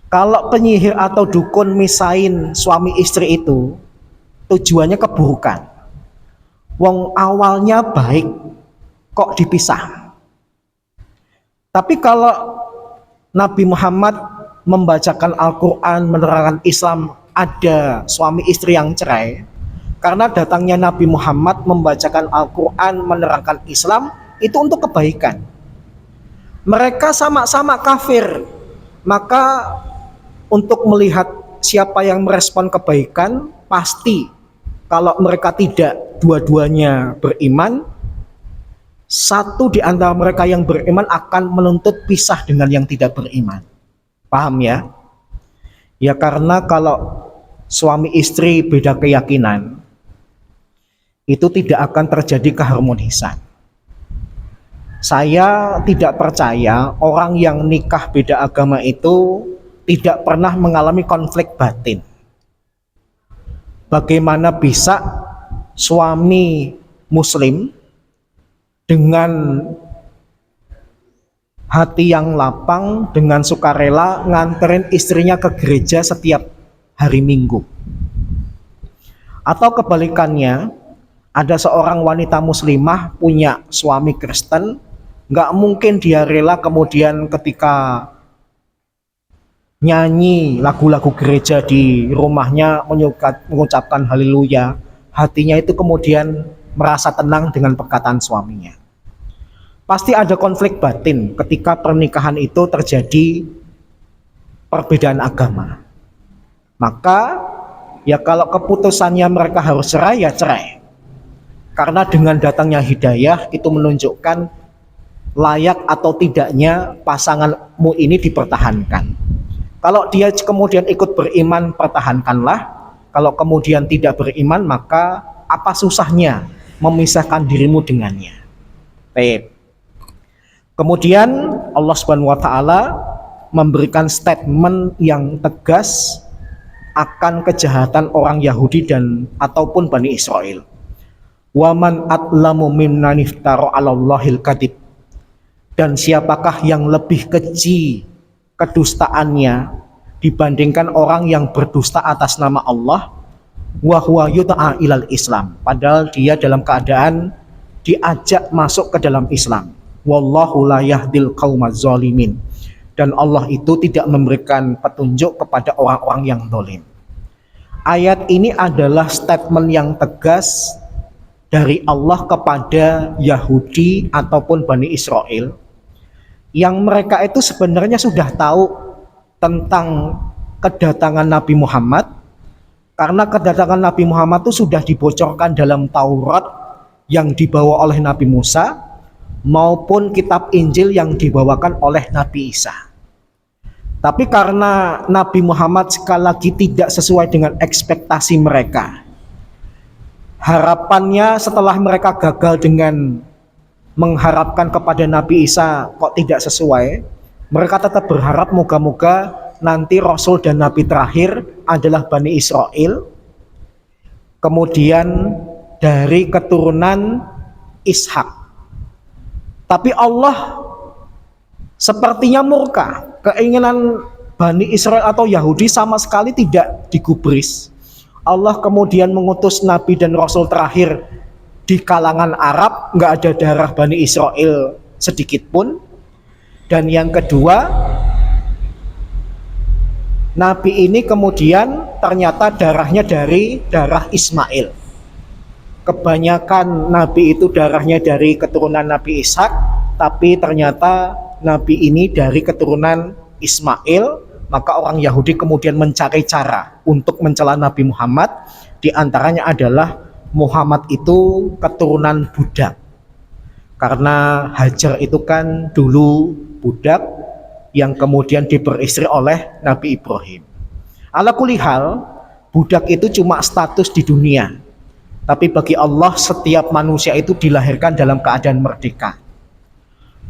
Kalau penyihir atau dukun misain suami istri itu, tujuannya keburukan. Wong awalnya baik, kok dipisah. Tapi kalau Nabi Muhammad membacakan Al-Quran, menerangkan Islam, ada suami istri yang cerai, Karena datangnya Nabi Muhammad membacakan Al-Quran, menerangkan Islam, itu untuk kebaikan. Mereka sama-sama kafir, maka untuk melihat siapa yang merespon kebaikan, pasti kalau mereka tidak dua-duanya beriman, satu di antara mereka yang beriman akan menuntut pisah dengan yang tidak beriman. Paham ya? Ya karena kalau suami istri beda keyakinan, itu tidak akan terjadi keharmonisan. Saya tidak percaya orang yang nikah beda agama itu tidak pernah mengalami konflik batin. Bagaimana bisa suami muslim dengan hati yang lapang, dengan sukarela nganterin istrinya ke gereja setiap hari Minggu? Atau kebalikannya, ada seorang wanita muslimah punya suami Kristen, nggak mungkin dia rela kemudian ketika nyanyi lagu-lagu gereja di rumahnya mengucapkan haleluya, hatinya itu kemudian merasa tenang dengan perkataan suaminya. Pasti ada konflik batin ketika pernikahan itu terjadi perbedaan agama. Maka ya kalau keputusannya mereka harus cerai, ya cerai. Karena dengan datangnya hidayah itu menunjukkan layak atau tidaknya pasanganmu ini dipertahankan. Kalau dia kemudian ikut beriman, pertahankanlah. Kalau kemudian tidak beriman, maka apa susahnya memisahkan dirimu dengannya. Baik. Kemudian Allah Subhanahu wa taala memberikan statement yang tegas akan kejahatan orang Yahudi dan ataupun Bani Israel. Waman atlamu mimman iftara 'alallahil kadzib. Dan siapakah yang lebih keji kedustaannya dibandingkan orang yang berdusta atas nama Allah, wa huwa yud'a ilal Islam, padahal dia dalam keadaan diajak masuk ke dalam Islam. Wallahu la yahdil qaumaz zalimin. Dan Allah itu tidak memberikan petunjuk kepada orang-orang yang zalim. Ayat ini adalah statement yang tegas dari Allah kepada Yahudi ataupun Bani Israel, yang mereka itu sebenarnya sudah tahu tentang kedatangan Nabi Muhammad, karena kedatangan Nabi Muhammad itu sudah dibocorkan dalam Taurat yang dibawa oleh Nabi Musa maupun kitab Injil yang dibawakan oleh Nabi Isa. Tapi karena Nabi Muhammad sekali lagi tidak sesuai dengan ekspektasi mereka, harapannya setelah mereka gagal dengan mengharapkan kepada Nabi Isa kok tidak sesuai, mereka tetap berharap moga-moga nanti Rasul dan Nabi terakhir adalah Bani Israel, kemudian dari keturunan Ishak. Tapi Allah sepertinya murka, keinginan Bani Israel atau Yahudi sama sekali tidak digubris. Allah kemudian mengutus Nabi dan Rasul terakhir di kalangan Arab, nggak ada darah Bani Israel sedikit pun. Dan yang kedua, Nabi ini kemudian ternyata darahnya dari darah Ismail. Kebanyakan Nabi itu darahnya dari keturunan Nabi Ishak, tapi ternyata Nabi ini dari keturunan Ismail. Maka orang Yahudi kemudian mencari cara untuk mencela Nabi Muhammad. Di antaranya adalah Muhammad itu keturunan budak, karena Hajar itu kan dulu budak yang kemudian diperistri oleh Nabi Ibrahim. Ala kulli hal, budak itu cuma status di dunia, tapi bagi Allah setiap manusia itu dilahirkan dalam keadaan merdeka.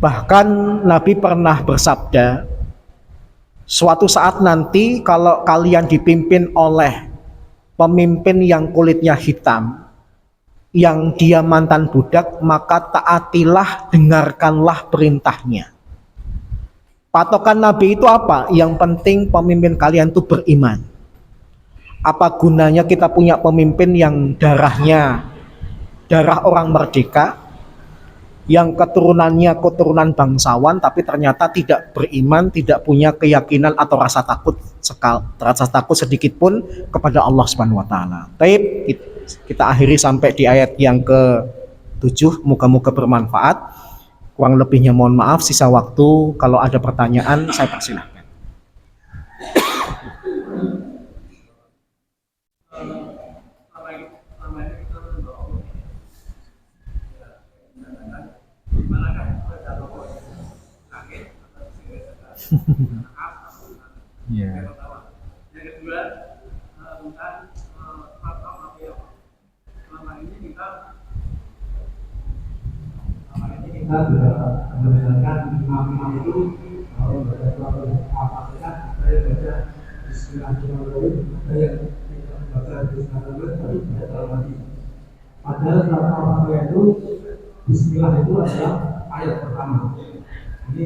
Bahkan Nabi pernah bersabda, suatu saat nanti kalau kalian dipimpin oleh pemimpin yang kulitnya hitam, yang dia mantan budak, maka taatilah, dengarkanlah perintahnya. Patokan Nabi itu apa? Yang penting pemimpin kalian itu beriman. Apa gunanya kita punya pemimpin yang darahnya darah orang merdeka, yang keturunannya keturunan bangsawan, tapi ternyata tidak beriman, tidak punya keyakinan atau rasa takut sedikit pun kepada Allah Subhanahu wa taala. Baik, Kita akhiri sampai di ayat yang ke-7. Moga-moga bermanfaat. Kurang lebihnya mohon maaf. Sisa waktu kalau ada pertanyaan saya persilahkan. Ya. Yang kedua tentang kita sudah mendengarkan imam-imam itu kalau baca surat Al-Fatihah ada yang baca Bismillahirrahmanirrahim, ada yang tidak baca Bismillahirrahmanirrahim tapi baca dalam hati. Padahal surat Al-Fatihah itu Bismillah itu adalah ayat pertama. Ini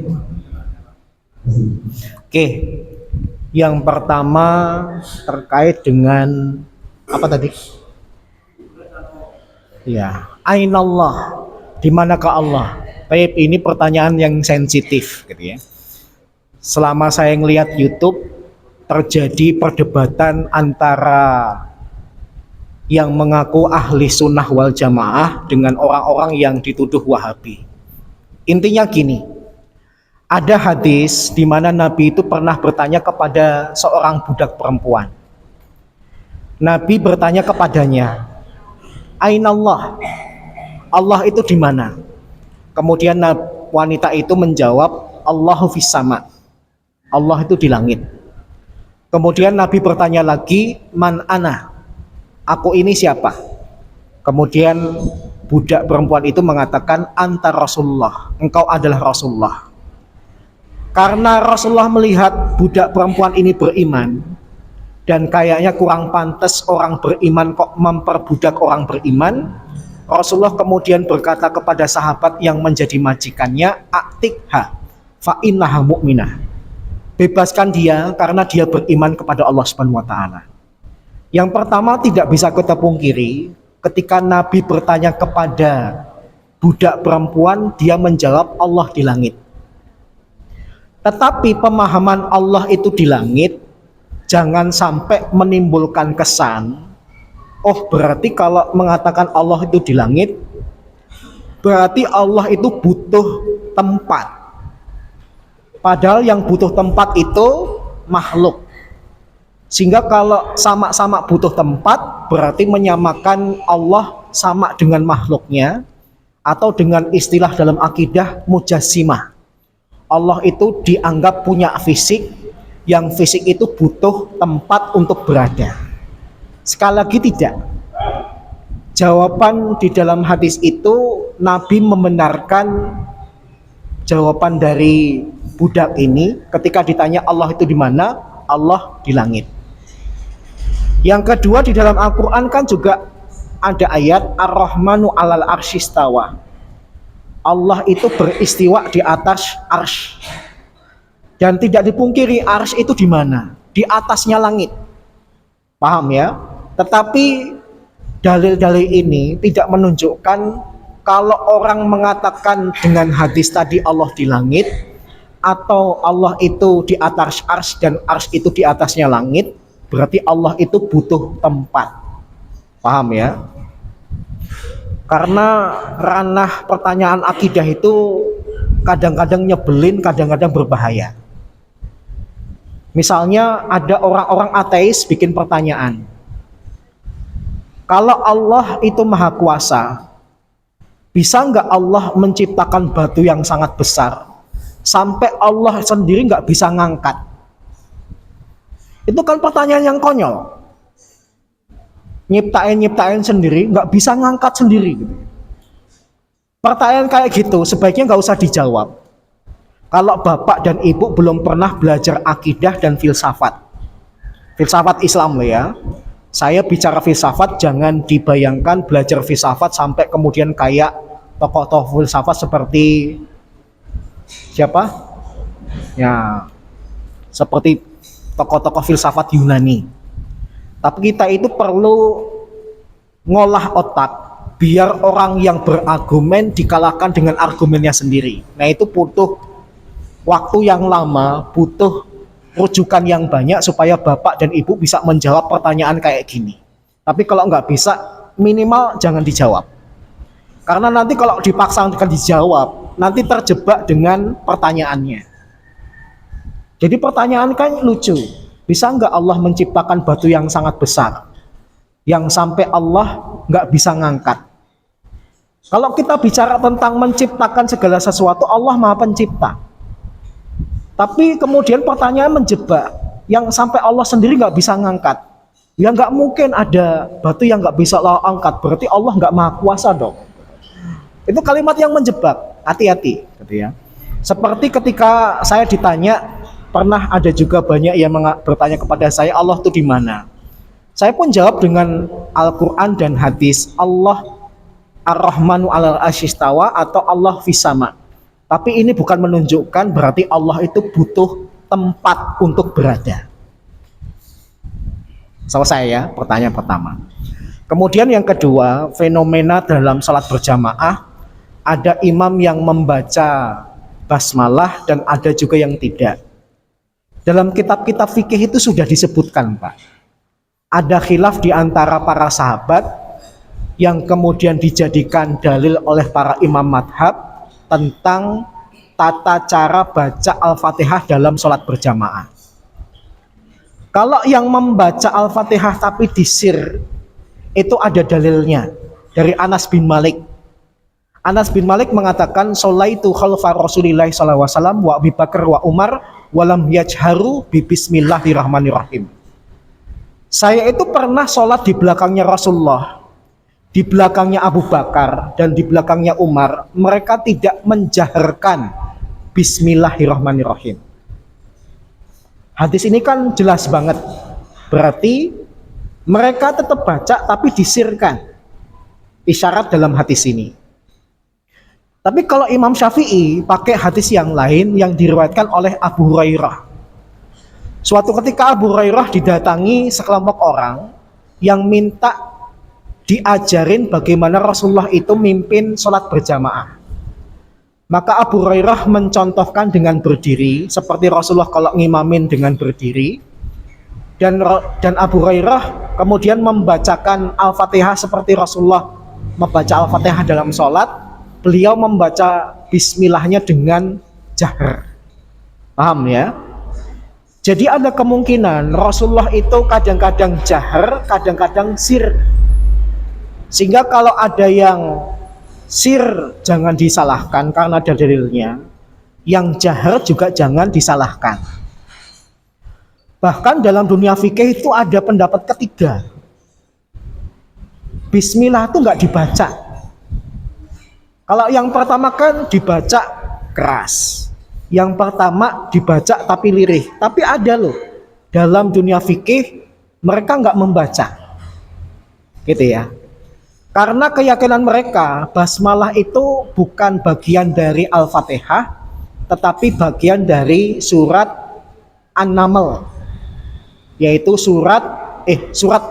Oke, yang pertama terkait dengan apa tadi? Ya, Ainallah, di manakah Allah? Baik, ini pertanyaan yang sensitif, gitu ya. Selama saya ngelihat YouTube, terjadi perdebatan antara yang mengaku ahli sunnah wal jamaah dengan orang-orang yang dituduh Wahabi. Intinya gini. Ada hadis di mana Nabi itu pernah bertanya kepada seorang budak perempuan. Nabi bertanya kepadanya, Ainallah, Allah itu di mana? Kemudian wanita itu menjawab, Allahu fis sama. Allah itu di langit. Kemudian Nabi bertanya lagi, Man ana? Aku ini siapa? Kemudian budak perempuan itu mengatakan, Anta Rasulullah, engkau adalah Rasulullah. Karena Rasulullah melihat budak perempuan ini beriman dan kayaknya kurang pantas orang beriman kok memperbudak orang beriman, Rasulullah kemudian berkata kepada sahabat yang menjadi majikannya, Aktikha fa innaha mu'minah. Bebaskan dia karena dia beriman kepada Allah Subhanahu wa taala. Yang pertama tidak bisa kita pungkiri, ketika Nabi bertanya kepada budak perempuan, dia menjawab Allah di langit. Tetapi pemahaman Allah itu di langit jangan sampai menimbulkan kesan, oh berarti kalau mengatakan Allah itu di langit, berarti Allah itu butuh tempat. Padahal yang butuh tempat itu makhluk. Sehingga kalau sama-sama butuh tempat, berarti menyamakan Allah sama dengan makhluknya, atau dengan istilah dalam akidah mujassimah. Allah itu dianggap punya fisik, yang fisik itu butuh tempat untuk berada. Sekali lagi tidak. Jawaban di dalam hadis itu, Nabi membenarkan jawaban dari budak ini ketika ditanya Allah itu di mana, Allah di langit. Yang kedua, di dalam Al-Quran kan juga ada ayat Ar-Rahmanu alal arsyistawa. Allah itu beristiwa di atas arsy. Dan tidak dipungkiri arsy itu di mana? Di atasnya langit. Paham ya? Tetapi dalil-dalil ini tidak menunjukkan kalau orang mengatakan dengan hadis tadi Allah di langit, atau Allah itu di atas arsy dan arsy itu di atasnya langit, berarti Allah itu butuh tempat. Paham ya? Karena ranah pertanyaan akidah itu kadang-kadang nyebelin, kadang-kadang berbahaya. Misalnya ada orang-orang ateis bikin pertanyaan, kalau Allah itu maha kuasa, bisa nggak Allah menciptakan batu yang sangat besar sampai Allah sendiri nggak bisa ngangkat? Itu kan pertanyaan yang konyol. Nyiptain sendiri, nggak bisa ngangkat sendiri gitu. Pertanyaan kayak gitu sebaiknya nggak usah dijawab kalau bapak dan ibu belum pernah belajar akidah dan filsafat Islam loh ya. Saya bicara filsafat, jangan dibayangkan belajar filsafat sampai kemudian kayak tokoh-tokoh filsafat seperti siapa ya, seperti tokoh-tokoh filsafat Yunani. Tapi kita itu perlu ngolah otak biar orang yang berargumen dikalahkan dengan argumennya sendiri. Nah itu butuh waktu yang lama, butuh rujukan yang banyak supaya bapak dan ibu bisa menjawab pertanyaan kayak gini. Tapi kalau nggak bisa, minimal jangan dijawab. Karena nanti kalau dipaksakan dijawab, nanti terjebak dengan pertanyaannya. Jadi pertanyaan kan lucu. Bisa nggak Allah menciptakan batu yang sangat besar, yang sampai Allah nggak bisa ngangkat? Kalau kita bicara tentang menciptakan segala sesuatu, Allah Maha Pencipta. Tapi kemudian pertanyaan menjebak, yang sampai Allah sendiri nggak bisa ngangkat. Ya nggak mungkin ada batu yang nggak bisa Allah angkat, berarti Allah nggak Maha Kuasa dong. Itu kalimat yang menjebak, hati-hati, gitu ya. Seperti ketika saya ditanya, pernah ada juga banyak yang bertanya kepada saya, Allah itu di mana? Saya pun jawab dengan Al-Quran dan hadis, Allah Ar-Rahmanu 'alal 'arsy istawa atau Allah fis sama. Tapi ini bukan menunjukkan berarti Allah itu butuh tempat untuk berada. Selesai ya, pertanyaan pertama. Kemudian yang kedua, fenomena dalam salat berjamaah, ada imam yang membaca basmalah dan ada juga yang tidak. Dalam kitab-kitab fikih itu sudah disebutkan, Pak. Ada khilaf di antara para sahabat yang kemudian dijadikan dalil oleh para imam madhab tentang tata cara baca Al-Fatihah dalam sholat berjamaah. Kalau yang membaca Al-Fatihah tapi disir, itu ada dalilnya dari Anas bin Malik. Anas bin Malik mengatakan, "Sholaitu khalfa Rasulillah sallallahu alaihi wasallam wa Abu Bakar wa Umar walam yajharu bi bismillahirrahmanirrahim." Saya itu pernah sholat di belakangnya Rasulullah, di belakangnya Abu Bakar, dan di belakangnya Umar. Mereka tidak menjaharkan bismillahirrahmanirrahim. Hadis ini kan jelas banget. Berarti mereka tetap baca tapi disirkan. Isyarat dalam hadis ini. Tapi kalau Imam Syafi'i pakai hadis yang lain yang diriwayatkan oleh Abu Hurairah. Suatu ketika Abu Hurairah didatangi sekelompok orang yang minta diajarin bagaimana Rasulullah itu mimpin sholat berjamaah. Maka Abu Hurairah mencontohkan dengan berdiri, seperti Rasulullah kalau ngimamin dengan berdiri. Dan Abu Hurairah kemudian membacakan Al-Fatihah seperti Rasulullah membaca Al-Fatihah dalam sholat. Beliau membaca bismillahnya dengan jahar. Paham ya? Jadi ada kemungkinan Rasulullah itu kadang-kadang jahar, kadang-kadang sir. Sehingga kalau ada yang sir jangan disalahkan karena ada dalilnya. Yang jahar juga jangan disalahkan. Bahkan dalam dunia fikih itu ada pendapat ketiga. Bismillah itu nggak dibaca. Kalau yang pertama kan dibaca keras. Yang pertama dibaca tapi lirih. Tapi ada loh dalam dunia fikih mereka nggak membaca, gitu ya. Karena keyakinan mereka basmalah itu bukan bagian dari Al-Fatihah, tetapi bagian dari surat An-Naml, yaitu surat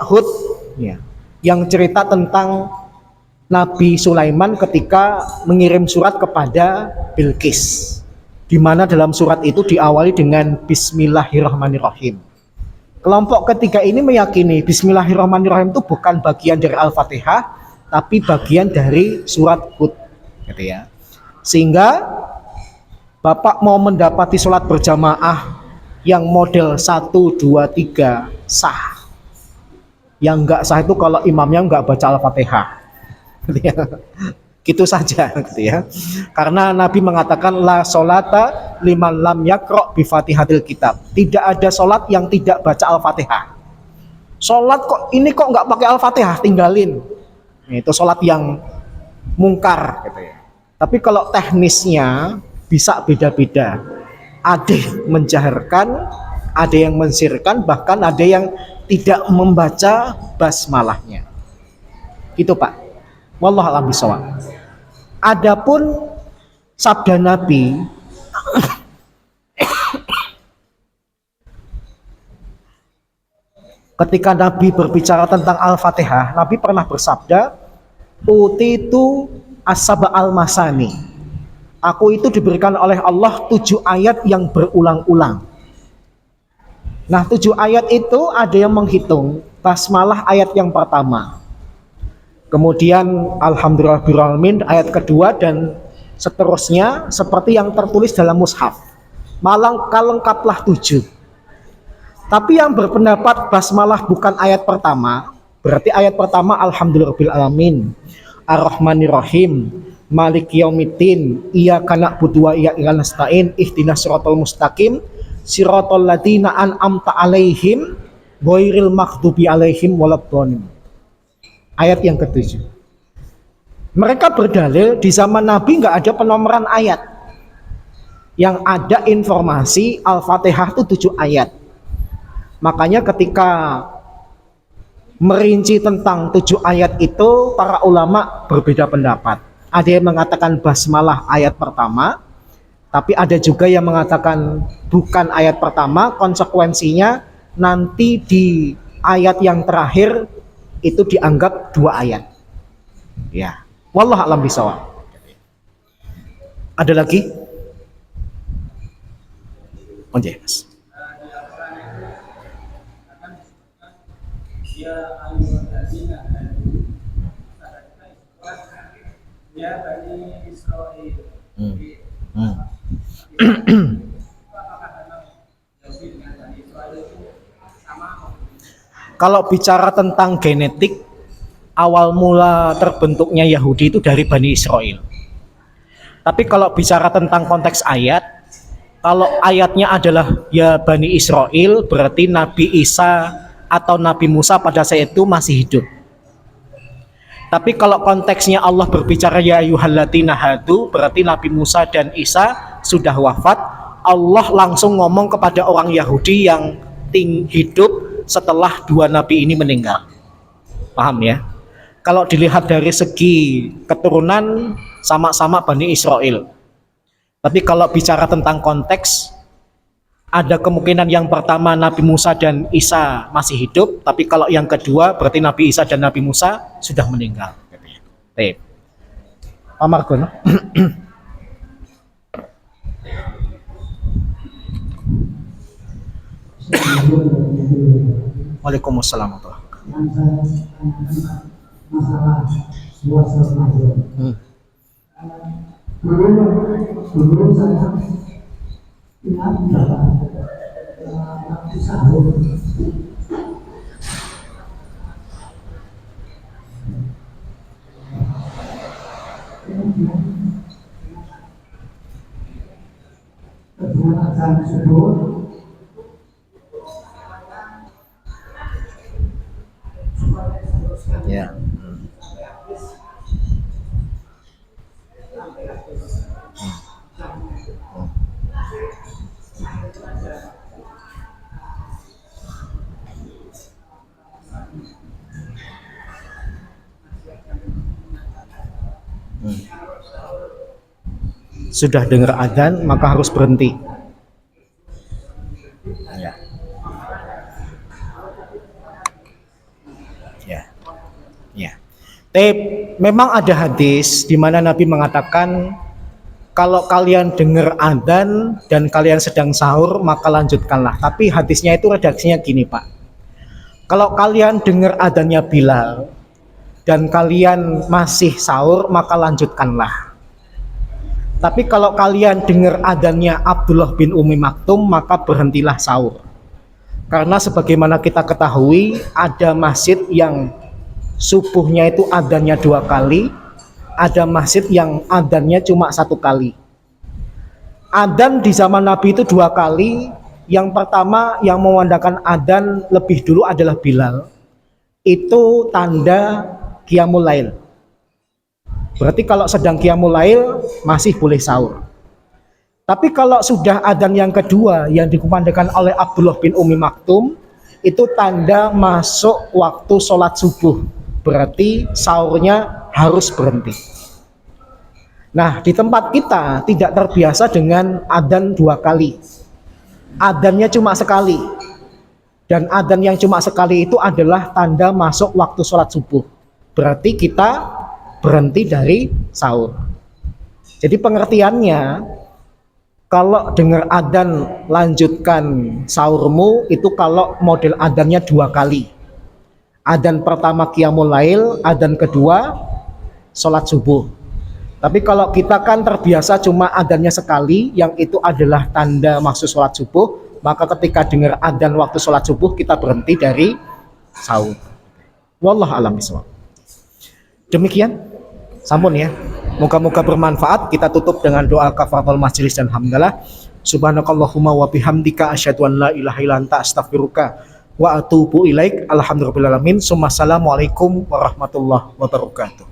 Hud, ya, yang cerita tentang Nabi Sulaiman ketika mengirim surat kepada Bilqis, di mana dalam surat itu diawali dengan Bismillahirrahmanirrahim. Kelompok ketiga ini meyakini Bismillahirrahmanirrahim itu bukan bagian dari Al-Fatihah, tapi bagian dari surat Hud, gitu ya. Sehingga Bapak mau mendapati sholat berjamaah yang model 1, 2, 3 sah. Yang enggak sah itu kalau imamnya enggak baca Al-Fatihah, gitu ya. Gitu saja, gitu ya. Karena Nabi mengatakan la sholata liman lam yaqra bi Fatihatil kitab. Tidak ada sholat yang tidak baca Al-Fatihah. Sholat kok nggak pakai Al-Fatihah, tinggalin. Itu sholat yang mungkar, gitu ya. Tapi kalau teknisnya bisa beda-beda. Ada yang menjaharkan, ada yang mensirkan, bahkan ada yang tidak membaca basmalahnya. Gitu Pak. Wallahu a'lam bishawab. Adapun sabda Nabi ketika Nabi berbicara tentang Al-Fatihah, Nabi pernah bersabda, utitu as-saba al-masani. Aku itu diberikan oleh Allah 7 ayat yang berulang-ulang. Nah, 7 ayat itu ada yang menghitung basmalah ayat yang pertama. Kemudian alhamdulillahirrahmanirrahim ayat kedua dan seterusnya seperti yang tertulis dalam mushaf. Malang kalengkaplah 7. Tapi yang berpendapat basmalah bukan ayat pertama, berarti ayat pertama alhamdulillahirabbil alamin, arrahmanirrahim, maliki yaumiddin, iyyaka na'budu wa iyyaka nasta'in, ihdinas siratal mustaqim, siratal ladzina an'amta 'alaihim, ghairil maghdubi 'alaihim waladdallin. Ayat yang ke-7. Mereka berdalil di zaman Nabi nggak ada penomoran ayat. Yang ada informasi Al-Fatihah itu 7 ayat. Makanya ketika merinci tentang 7 ayat itu, para ulama berbeda pendapat. Ada yang mengatakan basmalah ayat pertama, tapi ada juga yang mengatakan bukan ayat pertama, konsekuensinya nanti di ayat yang terakhir itu dianggap 2 ayat. Ya, wallahu a'lam bishawab. Ada lagi? Oke, Mas. Kalau bicara tentang genetik, awal mula terbentuknya Yahudi itu dari Bani Israel. Tapi kalau bicara tentang konteks ayat, kalau ayatnya adalah ya Bani Israel, berarti Nabi Isa atau Nabi Musa pada saat itu masih hidup. Tapi kalau konteksnya Allah berbicara ya ayyuhalladzina hadu, berarti Nabi Musa dan Isa sudah wafat. Allah langsung ngomong kepada orang Yahudi yang hidup setelah 2 nabi ini meninggal. Paham ya? Kalau dilihat dari segi keturunan sama-sama Bani Israel. Tapi kalau bicara tentang konteks, ada kemungkinan yang pertama Nabi Musa dan Isa masih hidup, tapi kalau yang kedua berarti Nabi Isa dan Nabi Musa sudah meninggal. Pak Margono. Waalaikumsalam. Masalah suasana dulu saya ingat waktu sahur kedua azan subuh Ya. Sudah dengar adzan maka harus berhenti. Ya. Ya. Ya. Memang ada hadis di mana Nabi mengatakan kalau kalian dengar adzan dan kalian sedang sahur maka lanjutkanlah. Tapi hadisnya itu redaksinya gini, Pak. Kalau kalian dengar adzannya Bilal dan kalian masih sahur maka lanjutkanlah. Tapi kalau kalian dengar adzannya Abdullah bin Umi Maktum maka berhentilah sahur. Karena sebagaimana kita ketahui ada masjid yang subuhnya itu adzannya 2 kali, ada masjid yang adzannya cuma 1 kali. Adzan di zaman Nabi itu 2 kali. Yang pertama yang memandangkan adzan lebih dulu adalah Bilal. Itu tanda qiyamul lail. Berarti kalau sedang qiyamul lail masih boleh sahur. Tapi kalau sudah adzan yang kedua yang dikumandangkan oleh Abdullah bin Umi Maktum, itu tanda masuk waktu sholat subuh. Berarti sahurnya harus berhenti. Nah, di tempat kita tidak terbiasa dengan adzan 2 kali. Adzannya cuma sekali. Dan adzan yang cuma sekali itu adalah tanda masuk waktu sholat subuh. Berarti kita berhenti dari sahur. Jadi pengertiannya, kalau dengar adzan lanjutkan sahurmu itu kalau model adzannya 2 kali. Adzan pertama qiyamul lail, adzan kedua sholat subuh. Tapi kalau kita kan terbiasa cuma adzannya sekali, yang itu adalah tanda maksud sholat subuh, maka ketika dengar adzan waktu sholat subuh kita berhenti dari sahur. Wallahu a'lam bishawab. Demikian, sampun ya. Moga-moga bermanfaat. Kita tutup dengan doa kafaratul majelis dan hamdalah. Subhanakallahumma wa bihamdika asyhadu an la ilaha illa anta astaghfiruka wa atubu ilaik. Alhamdulillahirabbil alamin. Assalamualaikum warahmatullahi wabarakatuh.